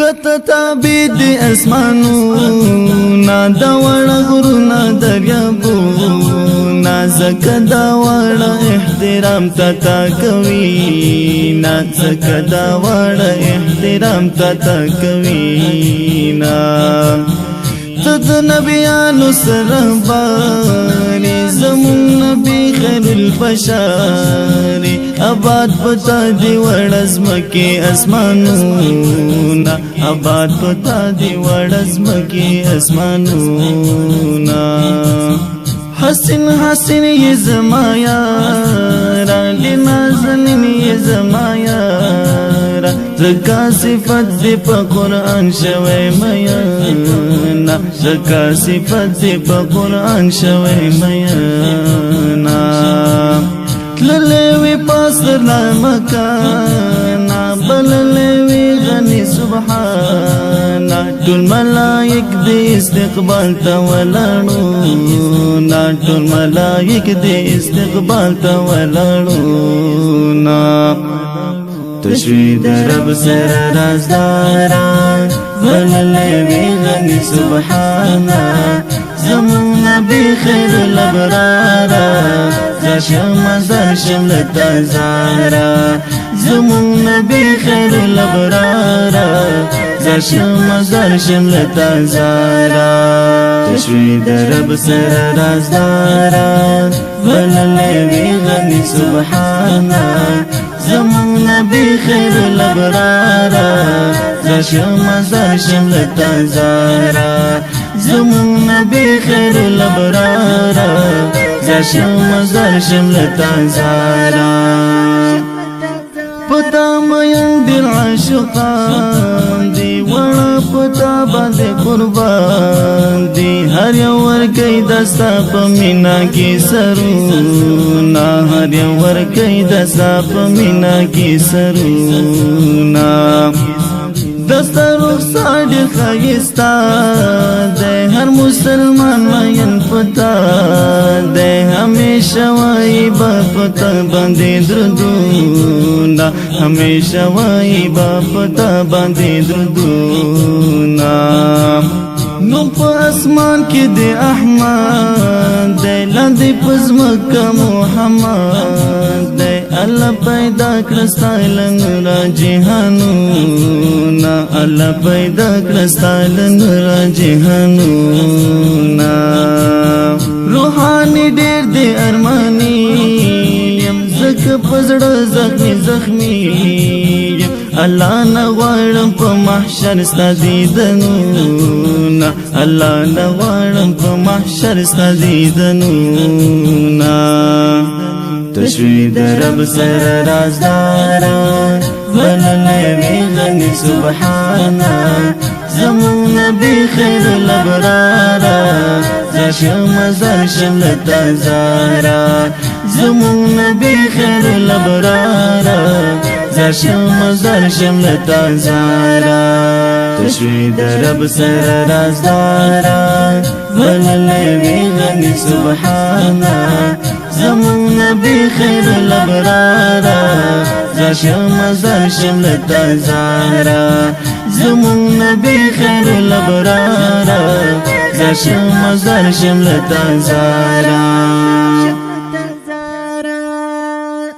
کته تابع دی اسمانونا دا وړه غرونه دریابونا زکه دا وړه احترام تا کوي نا زکه دا وړه احترام تا کوي نا تد نبیانو سره باري زمون نبی خیر البشر آباد پتا دی وړزمکه اسمانونا آباد پتا دی وړزمکه اسمانونا حسن حسن یہ زمایا را لنازنین یہ زمایا را زکا صفت دی پا قرآن شوی میانا زکا صفت دی پا قرآن شوی میانا تللیوی پاسر مکانا بللیوی غنی سبحانا ټول ملائک دی استقبال تا ولاړونا ټول ملائک دی استقبال تا ولاړونا تشوید رب سر رازداران بللیوی غنی سبحانا زمون نبی خیر الابرارا زشم زرشم لتزارا زمون نبی خیر الابرارا زشم زرشم لتزارا تشوید رب سر رازدارا بللیوی غنی سبحانا زمون نبی خیر الابرارا زشم زرشم لتزارا زمون نبی خیر الابرارا زشم زرشم لتزارا پتا مین دل عاشقان دی وڑا پتا باندې قربان دی هر یو ورکی دستا پا مینا کی سرونا هر یو ورکی دستا پا مینا کی سرونا دستا رخصار دی خیستا دے ہر مسلمان مین پتا دے ہمیشہ وائی باپتا باندې دردونا ہمیشہ وائی باپتا باندې دردونا نو پا اسمان کی دے احمد دے لاندې پزمکہ محمد دے اللہ پیدا کرستا لنورا جہانونا اللہ پیدا کرستا لنورا جہانونا روحانی ډیر دے ارمانی یم زک پزړه زخمی زخمی اللہ نغوارم پا محشر ستا دیدنونا اللہ نغوارم پا محشر ستا دیدنونا تشوید رب سر رازدارا بللیوی غنی سبحانا زمون نبی خیر الابرارا زشم زرشم لتزارا زمون نبی خیر الابرارا زشم زرشم لتزارا تشوید رب سر رازدارا بللیوی غنی سبحانا زمون نبی خیر الابرارا زشم زرشم لتزارا زمون نبی خیر الابرارا زشم زرشم لتزارا